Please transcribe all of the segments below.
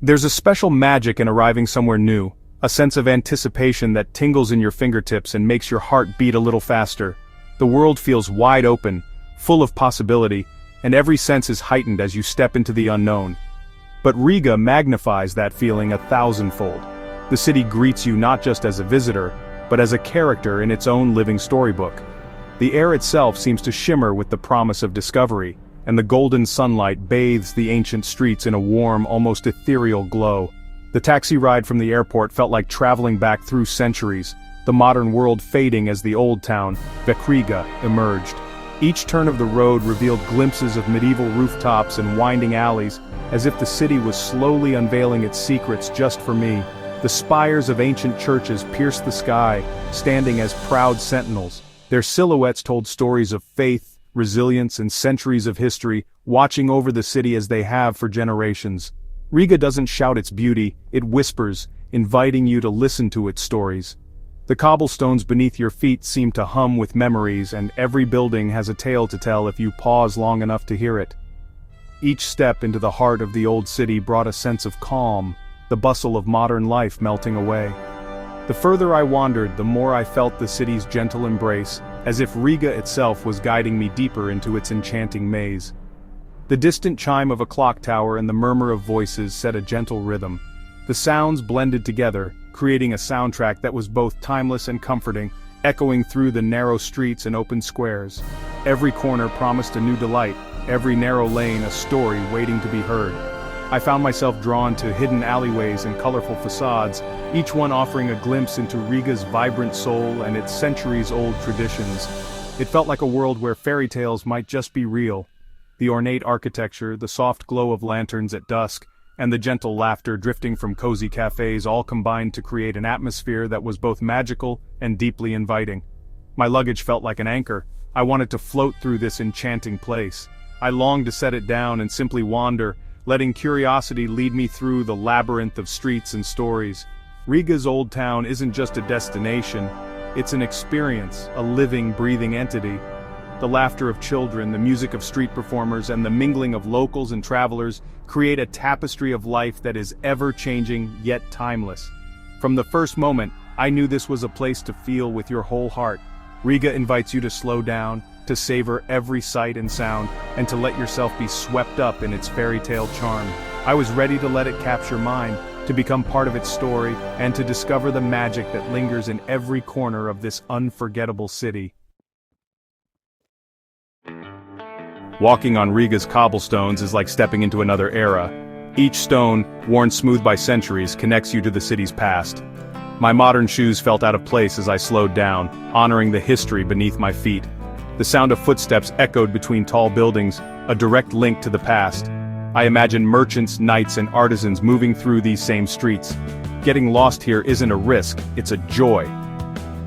There's a special magic in arriving somewhere new, a sense of anticipation that tingles in your fingertips and makes your heart beat a little faster. The world feels wide open, full of possibility, and every sense is heightened as you step into the unknown. But Riga magnifies that feeling 1,000-fold. The city greets you not just as a visitor, but as a character in its own living storybook. The air itself seems to shimmer with the promise of discovery, and the golden sunlight bathes the ancient streets in a warm, almost ethereal glow. The taxi ride from the airport felt like traveling back through centuries, the modern world fading as the old town, Riga, emerged. Each turn of the road revealed glimpses of medieval rooftops and winding alleys, as if the city was slowly unveiling its secrets just for me. The spires of ancient churches pierced the sky, standing as proud sentinels. Their silhouettes told stories of faith, resilience, and centuries of history, watching over the city as they have for generations. Riga doesn't shout its beauty, it whispers, inviting you to listen to its stories. The cobblestones beneath your feet seem to hum with memories, and every building has a tale to tell if you pause long enough to hear it. Each step into the heart of the old city brought a sense of calm, the bustle of modern life melting away. The further I wandered, the more I felt the city's gentle embrace, as if Riga itself was guiding me deeper into its enchanting maze. The distant chime of a clock tower and the murmur of voices set a gentle rhythm. The sounds blended together, creating a soundtrack that was both timeless and comforting, echoing through the narrow streets and open squares. Every corner promised a new delight, every narrow lane a story waiting to be heard. I found myself drawn to hidden alleyways and colorful facades, each one offering a glimpse into Riga's vibrant soul and its centuries-old traditions. It felt like a world where fairy tales might just be real. The ornate architecture, the soft glow of lanterns at dusk, and the gentle laughter drifting from cozy cafes all combined to create an atmosphere that was both magical and deeply inviting. My luggage felt like an anchor. I wanted to float through this enchanting place. I longed to set it down and simply wander, letting curiosity lead me through the labyrinth of streets and stories. Riga's old town isn't just a destination, it's an experience, a living, breathing entity. The laughter of children, the music of street performers, and the mingling of locals and travelers create a tapestry of life that is ever-changing yet timeless. From the first moment, I knew this was a place to feel with your whole heart. Riga invites you to slow down, to savor every sight and sound, and to let yourself be swept up in its fairy tale charm. I was ready to let it capture mine, to become part of its story, and to discover the magic that lingers in every corner of this unforgettable city. Walking on Riga's cobblestones is like stepping into another era. Each stone, worn smooth by centuries, connects you to the city's past. My modern shoes felt out of place as I slowed down, honoring the history beneath my feet. The sound of footsteps echoed between tall buildings, a direct link to the past. I imagine merchants, knights, and artisans moving through these same streets. Getting lost here isn't a risk, it's a joy.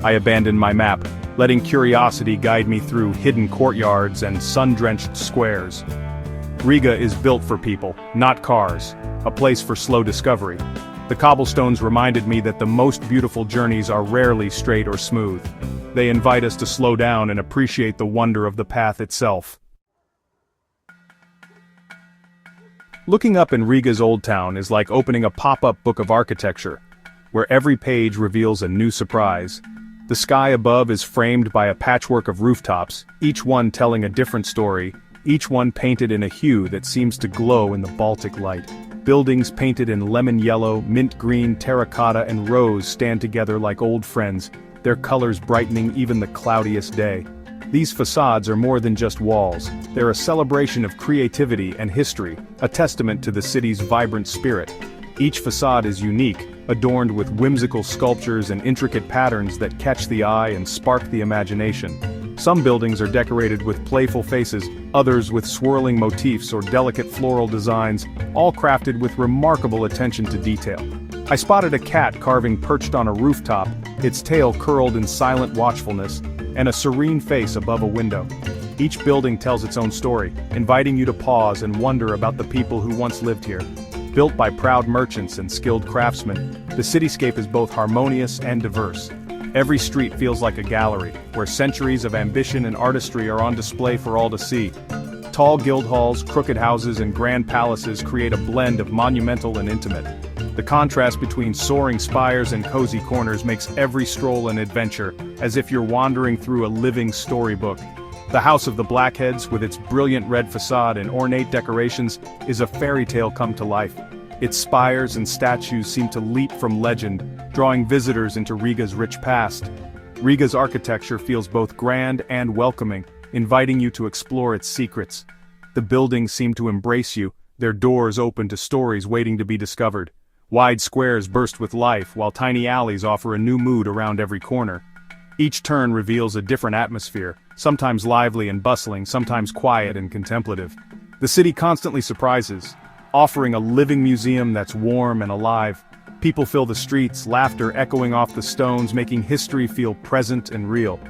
I abandoned my map, letting curiosity guide me through hidden courtyards and sun-drenched squares. Riga is built for people, not cars, a place for slow discovery. The cobblestones reminded me that the most beautiful journeys are rarely straight or smooth. They invite us to slow down and appreciate the wonder of the path itself. Looking up in Riga's old town is like opening a pop-up book of architecture, where every page reveals a new surprise. The sky above is framed by a patchwork of rooftops, each one telling a different story, each one painted in a hue that seems to glow in the Baltic light. Buildings painted in lemon yellow, mint green, terracotta, and rose stand together like old friends, their colors brightening even the cloudiest day. These facades are more than just walls, they're a celebration of creativity and history, a testament to the city's vibrant spirit. Each facade is unique, adorned with whimsical sculptures and intricate patterns that catch the eye and spark the imagination. Some buildings are decorated with playful faces, others with swirling motifs or delicate floral designs, all crafted with remarkable attention to detail. I spotted a cat carving perched on a rooftop, its tail curled in silent watchfulness, and a serene face above a window. Each building tells its own story, inviting you to pause and wonder about the people who once lived here. Built by proud merchants and skilled craftsmen, the cityscape is both harmonious and diverse. Every street feels like a gallery, where centuries of ambition and artistry are on display for all to see. Tall guild halls, crooked houses, and grand palaces create a blend of monumental and intimate. The contrast between soaring spires and cozy corners makes every stroll an adventure, as if you're wandering through a living storybook. The House of the Blackheads, with its brilliant red facade and ornate decorations, is a fairy tale come to life. Its spires and statues seem to leap from legend, drawing visitors into Riga's rich past. Riga's architecture feels both grand and welcoming, inviting you to explore its secrets. The buildings seem to embrace you, their doors open to stories waiting to be discovered. Wide squares burst with life, while tiny alleys offer a new mood around every corner. Each turn reveals a different atmosphere, sometimes lively and bustling, sometimes quiet and contemplative. The city constantly surprises, offering a living museum that's warm and alive. People fill the streets, laughter echoing off the stones, making history feel present and real.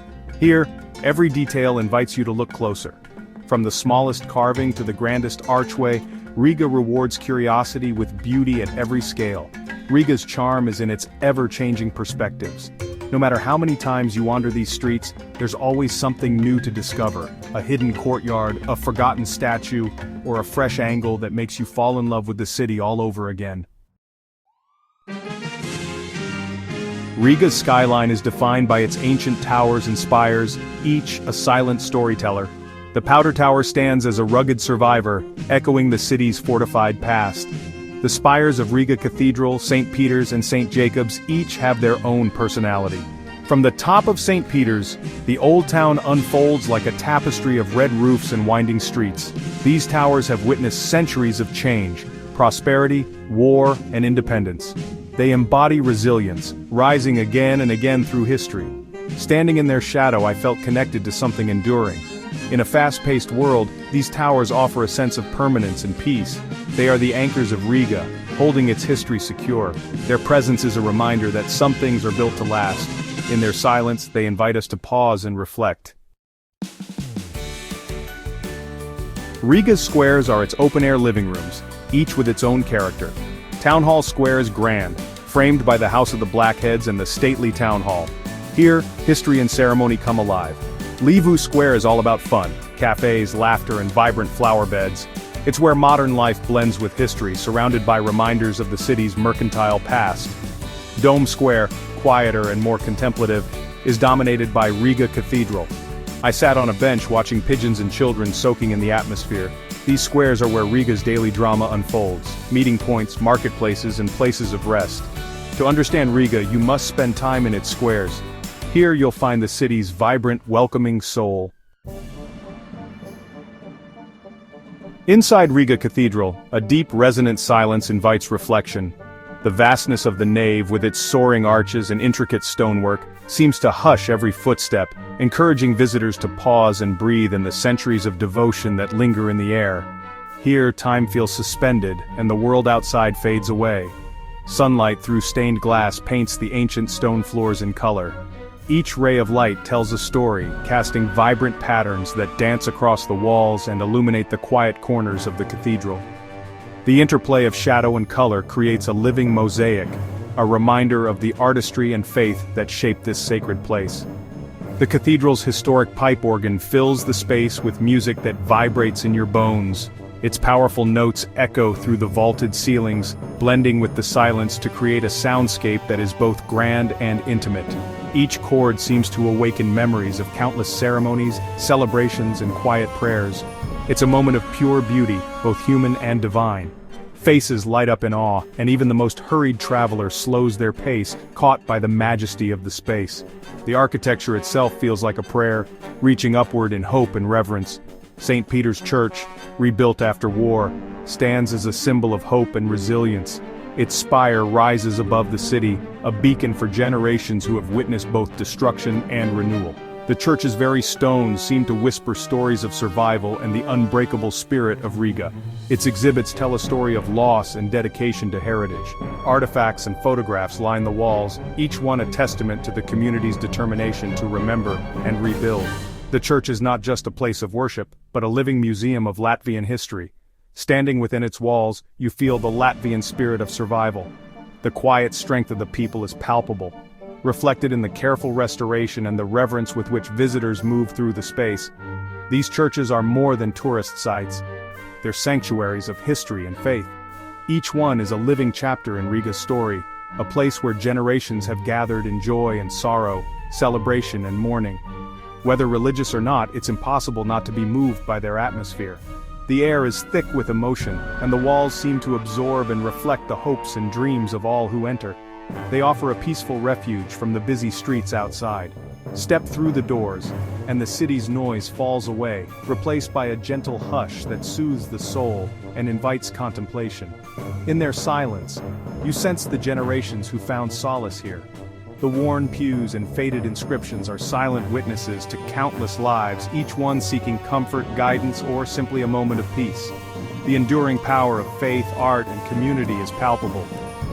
Here, every detail invites you to look closer. From the smallest carving to the grandest archway, Riga rewards curiosity with beauty at every scale. Riga's charm is in its ever-changing perspectives. No matter how many times you wander these streets, there's always something new to discover. A hidden courtyard, a forgotten statue, or a fresh angle that makes you fall in love with the city all over again. Riga's skyline is defined by its ancient towers and spires, each a silent storyteller. The Powder Tower stands as a rugged survivor, echoing the city's fortified past. The spires of Riga Cathedral, St. Peter's, and St. Jacob's each have their own personality. From the top of St. Peter's, the old town unfolds like a tapestry of red roofs and winding streets. These towers have witnessed centuries of change, prosperity, war, and independence. They embody resilience, rising again and again through history. Standing in their shadow, I felt connected to something enduring. In a fast-paced world, these towers offer a sense of permanence and peace. They are the anchors of Riga, holding its history secure. Their presence is a reminder that some things are built to last. In their silence, they invite us to pause and reflect. Riga's squares are its open-air living rooms, each with its own character. Town Hall Square is grand, framed by the House of the Blackheads and the stately Town Hall. Here, history and ceremony come alive. Livu Square is all about fun, cafes, laughter, and vibrant flower beds. It's where modern life blends with history, surrounded by reminders of the city's mercantile past. Dome Square, quieter and more contemplative, is dominated by Riga Cathedral. I sat on a bench watching pigeons and children soaking in the atmosphere. These squares are where Riga's daily drama unfolds, meeting points, marketplaces, and places of rest. To understand Riga, you must spend time in its squares. Here you'll find the city's vibrant, welcoming soul. Inside Riga Cathedral, a deep, resonant silence invites reflection. The vastness of the nave, with its soaring arches and intricate stonework, seems to hush every footstep, encouraging visitors to pause and breathe in the centuries of devotion that linger in the air. Here, time feels suspended, and the world outside fades away. Sunlight through stained glass paints the ancient stone floors in color. Each ray of light tells a story, casting vibrant patterns that dance across the walls and illuminate the quiet corners of the cathedral. The interplay of shadow and color creates a living mosaic, a reminder of the artistry and faith that shaped this sacred place. The cathedral's historic pipe organ fills the space with music that vibrates in your bones. Its powerful notes echo through the vaulted ceilings, blending with the silence to create a soundscape that is both grand and intimate. Each chord seems to awaken memories of countless ceremonies, celebrations, and quiet prayers. It's a moment of pure beauty, both human and divine. Faces light up in awe, and even the most hurried traveler slows their pace, caught by the majesty of the space. The architecture itself feels like a prayer, reaching upward in hope and reverence. St. Peter's Church, rebuilt after war, stands as a symbol of hope and resilience. Its spire rises above the city, a beacon for generations who have witnessed both destruction and renewal. The church's very stones seem to whisper stories of survival and the unbreakable spirit of Riga. Its exhibits tell a story of loss and dedication to heritage. Artifacts and photographs line the walls, each one a testament to the community's determination to remember and rebuild. The church is not just a place of worship, but a living museum of Latvian history. Standing within its walls, you feel the Latvian spirit of survival. The quiet strength of the people is palpable, reflected in the careful restoration and the reverence with which visitors move through the space. These churches are more than tourist sites. They're sanctuaries of history and faith. Each one is a living chapter in Riga's story, a place where generations have gathered in joy and sorrow, celebration and mourning. Whether religious or not, it's impossible not to be moved by their atmosphere. The air is thick with emotion, and the walls seem to absorb and reflect the hopes and dreams of all who enter. They offer a peaceful refuge from the busy streets outside. Step through the doors, and the city's noise falls away, replaced by a gentle hush that soothes the soul and invites contemplation. In their silence, you sense the generations who found solace here. The worn pews and faded inscriptions are silent witnesses to countless lives, each one seeking comfort, guidance, or simply a moment of peace. The enduring power of faith, art, and community is palpable.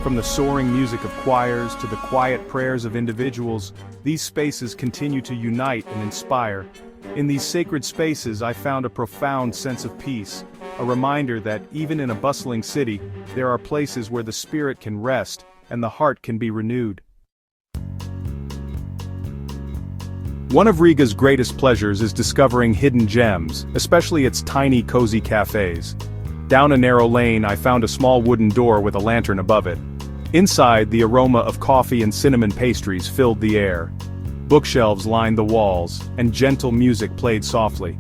From the soaring music of choirs to the quiet prayers of individuals, these spaces continue to unite and inspire. In these sacred spaces, I found a profound sense of peace, a reminder that even in a bustling city, there are places where the spirit can rest and the heart can be renewed. One of Riga's greatest pleasures is discovering hidden gems, especially its tiny cozy cafes. Down a narrow lane I found a small wooden door with a lantern above it. Inside, the aroma of coffee and cinnamon pastries filled the air. Bookshelves lined the walls, and gentle music played softly.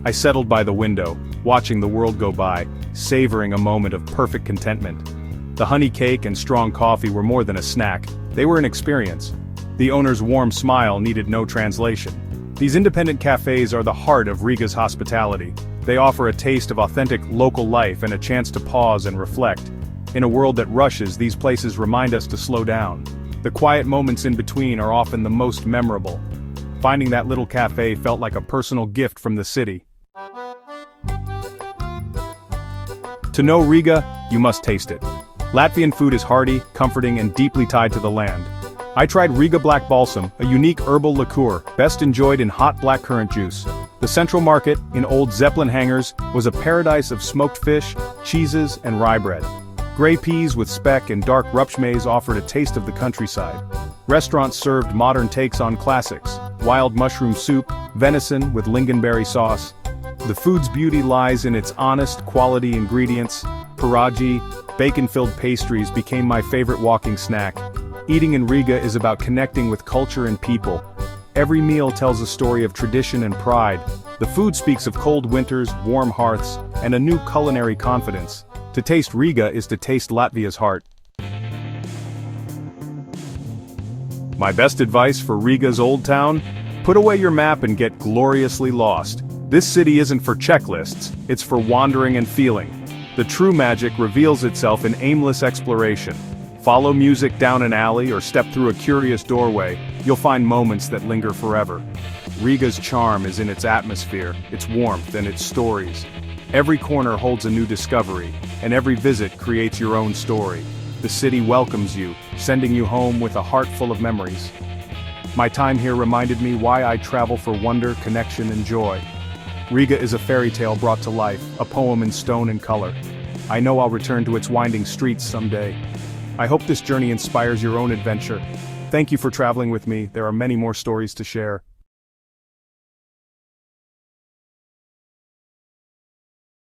I settled by the window, watching the world go by, savoring a moment of perfect contentment. The honey cake and strong coffee were more than a snack, they were an experience. The owner's warm smile needed no translation. These independent cafes are the heart of Riga's hospitality. They offer a taste of authentic local life and a chance to pause and reflect. In a world that rushes, these places remind us to slow down. The quiet moments in between are often the most memorable. Finding that little cafe felt like a personal gift from the city. To know Riga, you must taste it. Latvian food is hearty, comforting, and deeply tied to the land. I tried Riga Black Balsam, a unique herbal liqueur, best enjoyed in hot blackcurrant juice. The Central Market, in old Zeppelin hangars, was a paradise of smoked fish, cheeses, and rye bread. Grey peas with speck and dark rupchmais offered a taste of the countryside. Restaurants served modern takes on classics, wild mushroom soup, venison with lingonberry sauce. The food's beauty lies in its honest, quality ingredients. Pierogi, bacon-filled pastries became my favorite walking snack. Eating in Riga is about connecting with culture and people. Every meal tells a story of tradition and pride. The food speaks of cold winters, warm hearths, and a new culinary confidence. To taste Riga is to taste Latvia's heart. My best advice for Riga's Old Town? Put away your map and get gloriously lost. This city isn't for checklists, it's for wandering and feeling. The true magic reveals itself in aimless exploration. Follow music down an alley or step through a curious doorway, you'll find moments that linger forever. Riga's charm is in its atmosphere, its warmth, and its stories. Every corner holds a new discovery, and every visit creates your own story. The city welcomes you, sending you home with a heart full of memories. My time here reminded me why I travel for wonder, connection, and joy. Riga is a fairy tale brought to life, a poem in stone and color. I know I'll return to its winding streets someday. I hope this journey inspires your own adventure. Thank you for traveling with me, there are many more stories to share.